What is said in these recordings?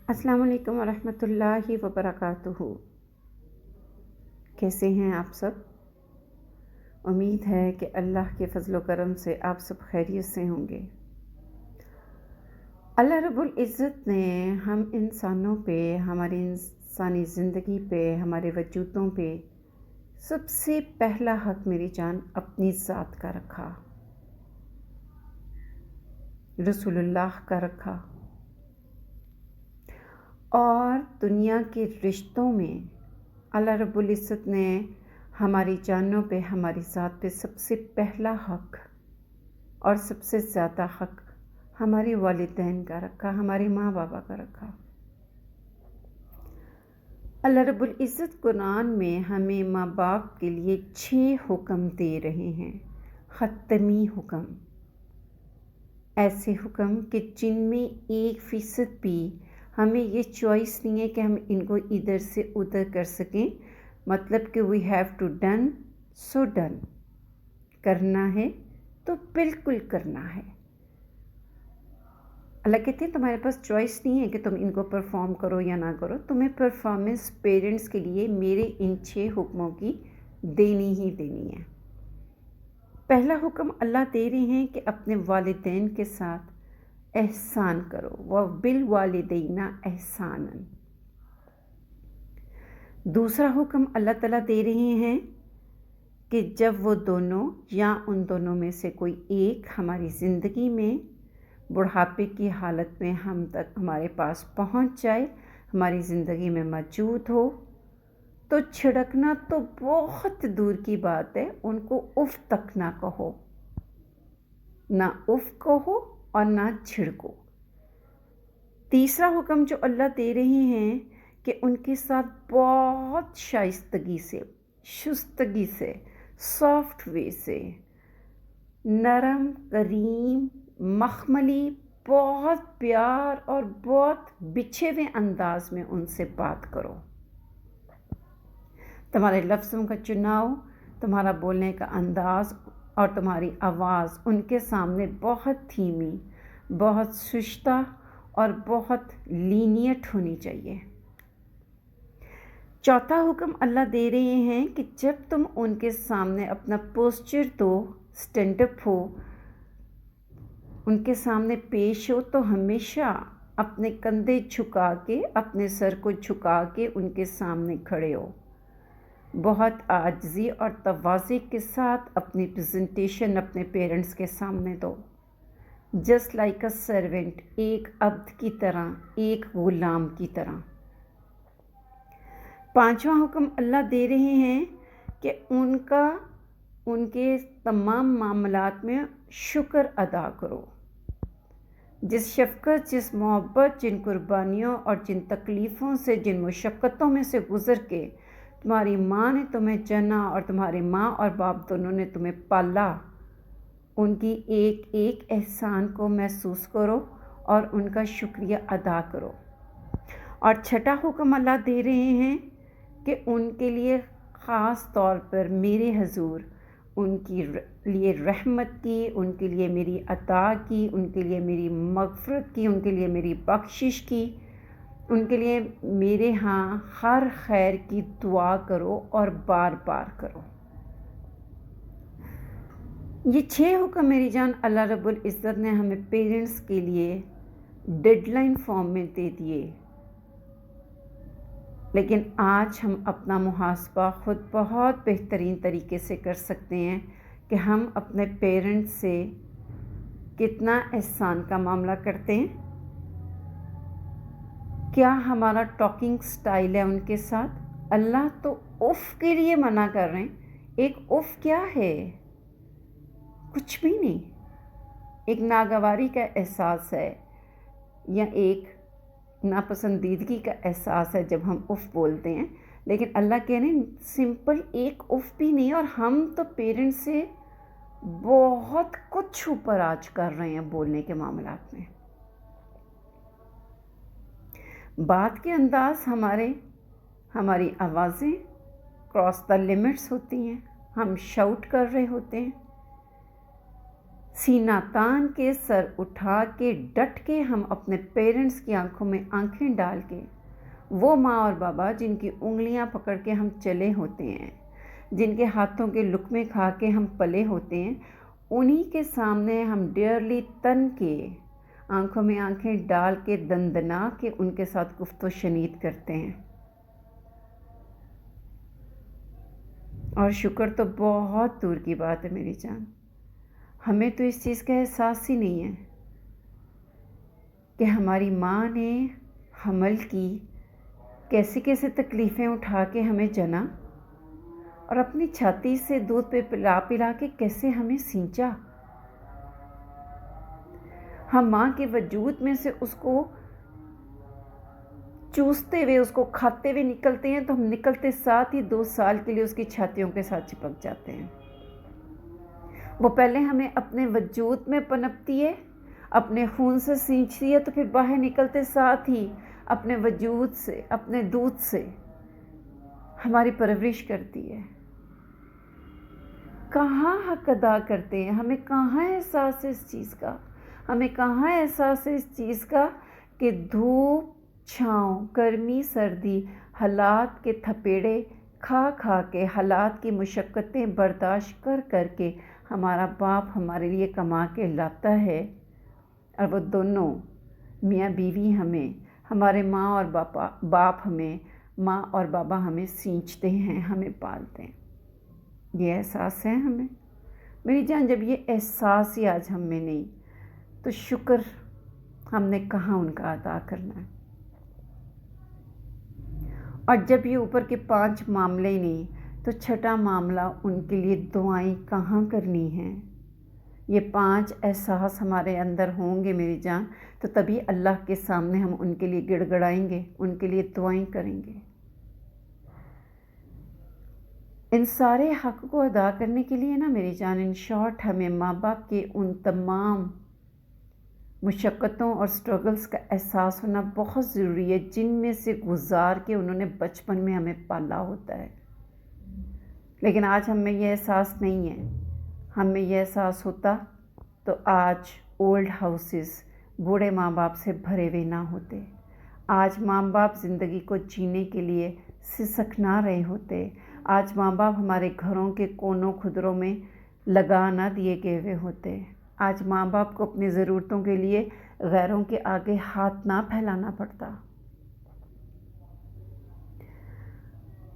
अस्सलाम वालेकुम वरहमतुल्लाहि वबरकातुहू। कैसे हैं आप सब? उम्मीद है कि अल्लाह के फ़ज़ल व करम से आप सब खैरियत से होंगे। अल्लाह रब्बुल इज़्ज़त ने हम इंसानों पे, हमारी इंसानी ज़िंदगी पे, हमारे वजूदों पे सबसे पहला हक़ मेरी जान अपनी ज़ात का रखा, रसूलुल्लाह का रखा। और दुनिया के रिश्तों में अल्लाह रब्बुल इज़्ज़त ने हमारी जानों पे, हमारी ज़ात पे सबसे पहला हक़ और सबसे ज़्यादा हक़ हमारे वालिदैन का रखा, हमारे माँ बाबा का रखा। अल्लाह रब्बुल इज़्ज़त कुरान में हमें माँ बाप के लिए 6 हुक्म दे रहे हैं, ख़त्मी हुक्म। ऐसे हुक्म कि जिनमें 1% भी हमें ये चॉइस नहीं है कि हम इनको इधर से उधर कर सकें। मतलब कि we have to done so done, करना है तो बिल्कुल करना है। अल्लाह कहते हैं तुम्हारे पास चॉइस नहीं है कि तुम इनको परफॉर्म करो या ना करो, तुम्हें परफॉर्मेंस पेरेंट्स के लिए मेरे इन 6 हुक्मों की देनी ही देनी है। पहला हुक्म अल्लाह दे रहे हैं कि अपने वालिदैन के साथ एहसान करो, व बिल वालिदैना एहसानन। दूसरा हुक्म अल्लाह ताला दे रहे हैं कि जब वो दोनों या उन दोनों में से कोई एक हमारी ज़िंदगी में बुढ़ापे की हालत में हम तक हमारे पास पहुंच जाए, हमारी ज़िंदगी में मौजूद हो, तो छिड़कना तो बहुत दूर की बात है, उनको उफ तक ना कहो, ना उफ कहो और ना छिड़को। तीसरा हुक्म जो अल्लाह दे रहे हैं कि उनके साथ बहुत शाइस्तगी से, शुस्तगी से, सॉफ्ट वे से, नरम, करीम, मखमली, बहुत प्यार और बहुत बिछे हुए अंदाज में उनसे बात करो। तुम्हारे लफ्ज़ों का चुनाव, तुम्हारा बोलने का अंदाज़ और तुम्हारी आवाज़ उनके सामने बहुत धीमी, बहुत सुश्ता और बहुत लीनियट होनी चाहिए। चौथा हुक्म अल्लाह दे रहे हैं कि जब तुम उनके सामने अपना पोस्चर दो, स्टैंड अप हो, उनके सामने पेश हो, तो हमेशा अपने कंधे झुका के, अपने सर को झुका के उनके सामने खड़े हो। बहुत आजिज़ी और तवाज़ी के साथ अपनी प्रेजेंटेशन अपने पेरेंट्स के सामने दो, जस्ट लाइक अ सर्वेंट, एक अब्द की तरह, एक गुलाम की तरह। पांचवा हुक्म अल्लाह दे रहे हैं कि उनके तमाम मामलात में शुक्र अदा करो। जिस शफ़क़त, जिस मोहब्बत, जिन कुर्बानियों और जिन तकलीफ़ों से, जिन मुशक्क़तों में से गुज़र के तुम्हारी माँ ने तुम्हें जना और तुम्हारे माँ और बाप दोनों ने तुम्हें पाला, उनकी एक एक एहसान को महसूस करो और उनका शुक्रिया अदा करो। और छठा हुक्म अल्लाह दे रहे हैं कि उनके लिए ख़ास तौर पर मेरे हजूर उनकी लिए रहमत की, उनके लिए मेरी अता की, उनके लिए मेरी मग़फ़िरत की, उनके लिए मेरी बख्शिश की, उनके लिए मेरे यहाँ हर खैर की दुआ करो और बार बार करो। ये 6 हुक्म मेरी जान अल्लाह रब्बुल इज़्ज़त ने हमें पेरेंट्स के लिए डेडलाइन फॉर्म में दे दिए। लेकिन आज हम अपना मुहासबा ख़ुद बहुत बेहतरीन तरीके से कर सकते हैं कि हम अपने पेरेंट्स से कितना एहसान का मामला करते हैं। क्या हमारा टॉकिंग स्टाइल है उनके साथ? अल्लाह तो उफ़ के लिए मना कर रहे हैं। एक उफ़ क्या है? कुछ भी नहीं। एक नागवारी का एहसास है या एक नापसंदीदगी का एहसास है जब हम उफ़ बोलते हैं। लेकिन अल्लाह कह रहे हैं सिंपल एक उफ़ भी नहीं। और हम तो पेरेंट्स से बहुत कुछ ऊपर आज कर रहे हैं बोलने के मामलात में। बात के अंदाज़, हमारी आवाज़ें क्रॉस द लिमिट्स होती हैं। हम शाउट कर रहे होते हैं। सीना तान के सर उठा के डट के हम अपने पेरेंट्स की आंखों में आंखें डाल के, वो माँ और बाबा जिनकी उंगलियां पकड़ के हम चले होते हैं, जिनके हाथों के लुक़्मे खा के हम पले होते हैं, उन्हीं के सामने हम डियरली तन के आंखों में आंखें डाल के दंदना के उनके साथ गुफ्तो शनीद करते हैं। और शुक्र तो बहुत दूर की बात है मेरी जान, हमें तो इस चीज़ का एहसास ही नहीं है कि हमारी माँ ने हमल की, कैसे कैसे तकलीफ़ें उठा के हमें जना और अपनी छाती से दूध पे पिला पिला के कैसे हमें सींचा। हम माँ के वजूद में से उसको चूसते हुए, उसको खाते हुए निकलते हैं, तो हम निकलते साथ ही 2 साल के लिए उसकी छातियों के साथ चिपक जाते हैं। वो पहले हमें अपने वजूद में पनपती है, अपने खून से सींचती है, तो फिर बाहर निकलते साथ ही अपने वजूद से, अपने दूध से हमारी परवरिश करती है। कहाँ हक अदा करते हैं, हमें कहाँ एहसास है इस चीज़ का, हमें कहाँ एहसास है इस चीज़ का कि धूप छाँव, गर्मी सर्दी, हालात के थपेड़े खा खा के, हालात की मुशक्क़तें बर्दाश्त कर कर के हमारा बाप हमारे लिए कमा के लाता है, और वो दोनों मियाँ बीवी हमें, हमारे माँ और बाप हमें, माँ और बाबा हमें सींचते हैं, हमें पालते हैं। ये एहसास है हमें मेरी जान। जब ये एहसास ही आज हम में नहीं, तो शुक्र हमने कहाँ उनका अदा करना है। और जब ये ऊपर के 5 मामले ही नहीं, तो छठा मामला उनके लिए दुआएं कहाँ करनी हैं। ये 5 एहसास हमारे अंदर होंगे मेरी जान, तो तभी अल्लाह के सामने हम उनके लिए गिड़गड़ाएंगे, उनके लिए दुआएं करेंगे। इन सारे हक़ को अदा करने के लिए ना मेरी जान, इन शॉर्ट हमें माँ बाप के उन तमाम मुशक्क़तों और स्ट्रगल्स का एहसास होना बहुत ज़रूरी है, जिनमें से गुज़ार के उन्होंने बचपन में हमें पाला होता है। लेकिन आज हमें यह एहसास नहीं है। हमें यह एहसास होता तो आज ओल्ड हाउसेस बूढ़े माँ बाप से भरे हुए ना होते। आज माँ बाप ज़िंदगी को जीने के लिए सिसक ना रहे होते। आज माँ बाप हमारे घरों के कोनों खुदरों में लगा ना दिए गए हुए होते। आज माँ बाप को अपनी ज़रूरतों के लिए गैरों के आगे हाथ ना फैलाना पड़ता।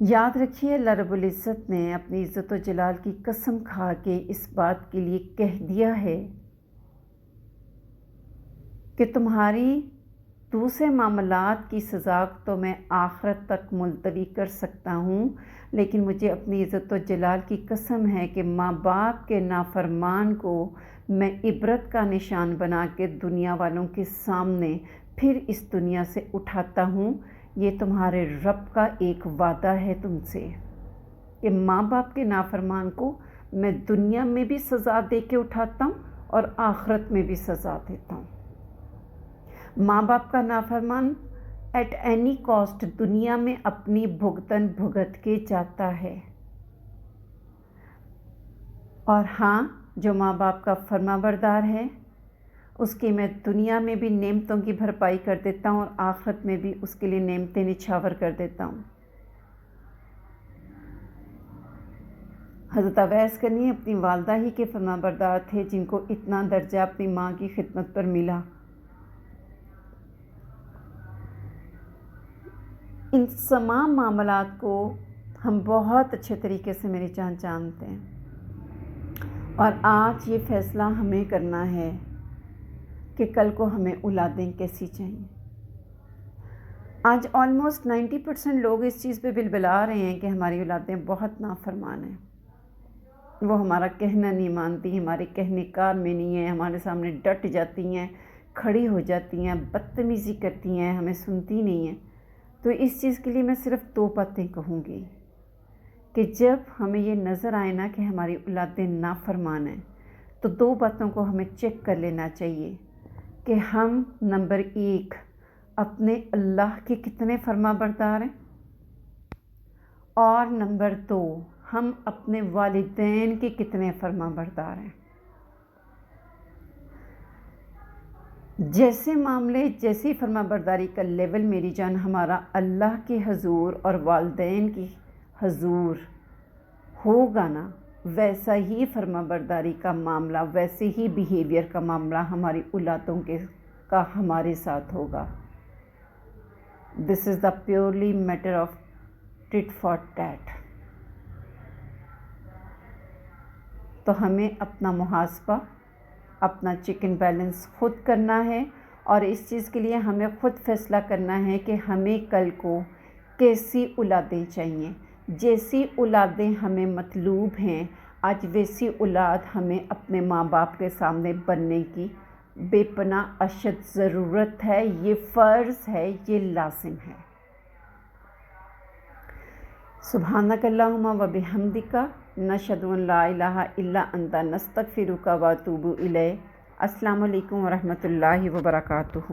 याद रखिए, अल्लाह रब्बुल इज़्ज़त ने अपनी इज़्ज़त व जलाल की कसम खा के इस बात के लिए कह दिया है कि तुम्हारी दूसरे मामलात की सज़ा तो मैं आखिरत तक मुलतवी कर सकता हूँ, लेकिन मुझे अपनी इज़्ज़त व जलाल की कसम है कि माँ बाप के नाफरमान को मैं इबरत का निशान बना के दुनिया वालों के सामने फिर इस दुनिया से उठाता हूँ। ये तुम्हारे रब का एक वादा है तुमसे कि माँ बाप के नाफरमान को मैं दुनिया में भी सज़ा दे के उठाता हूँ और आखिरत में भी सज़ा देता हूँ। माँ बाप का नाफरमान एट एनी कॉस्ट दुनिया में अपनी भुगतन भुगत के जाता है, और हाँ, जो माँ बाप का फरमाबरदार है उसकी मैं दुनिया में भी नेमतों की भरपाई कर देता हूँ और आखिरत में भी उसके लिए नेमतें निछावर कर देता हूँ। हज़रत अवैस करनी अपनी वालदा ही के फरमाबरदार थे, जिनको इतना दर्जा अपनी माँ की खिदमत पर मिला। इन तमाम मामलात को हम बहुत अच्छे तरीके से मेरी जान जानते हैं, और आज ये फ़ैसला हमें करना है कि कल को हमें औलादें कैसी चाहिए। आज ऑलमोस्ट 90% लोग इस चीज़ पे बिलबिला रहे हैं कि हमारी औलादें बहुत नाफरमान हैं, वो हमारा कहना नहीं मानती, हमारे कहने कार में नहीं है, हमारे सामने डट जाती हैं, खड़ी हो जाती हैं, बदतमीज़ी करती हैं, हमें सुनती नहीं हैं। तो इस चीज़ के लिए मैं सिर्फ 2 बातें कहूँगी कि जब हमें ये नज़र आए ना कि हमारी औलादें नाफरमान हैं, तो 2 बातों को हमें चेक कर लेना चाहिए कि हम नंबर 1 अपने अल्लाह के कितने फरमाबरदार हैं, और नंबर 2 हम अपने वालिदैन के कितने फरमाबरदार हैं। جیسے معاملے جیسی فرما برداری کا لیول میری جان ہمارا اللہ کے حضور اور والدین کی حضور ہوگا نا، ویسا ہی فرما برداری کا معاملہ، ویسے ہی بیہیویئر کا معاملہ ہماری اولادوں کا ہمارے ساتھ ہوگا۔ This is the purely matter of tit for tat. تو ہمیں اپنا محاسبہ، اپنا چیک اینڈ بیلنس خود کرنا ہے، اور اس چیز کے لیے ہمیں خود فیصلہ کرنا ہے کہ ہمیں کل کو کیسی اولادیں چاہیے۔ جیسی اولادیں ہمیں مطلوب ہیں آج، ویسی اولاد ہمیں اپنے ماں باپ کے سامنے بننے کی بے پناہ اشد ضرورت ہے، یہ فرض ہے، یہ لازم ہے۔ سبحانک اللہم و بحمدک، نشہد ان لا الہ الا انت، نستغفرک و اتوب الیک۔ السلام علیکم ورحمۃ اللہ وبرکاتہ۔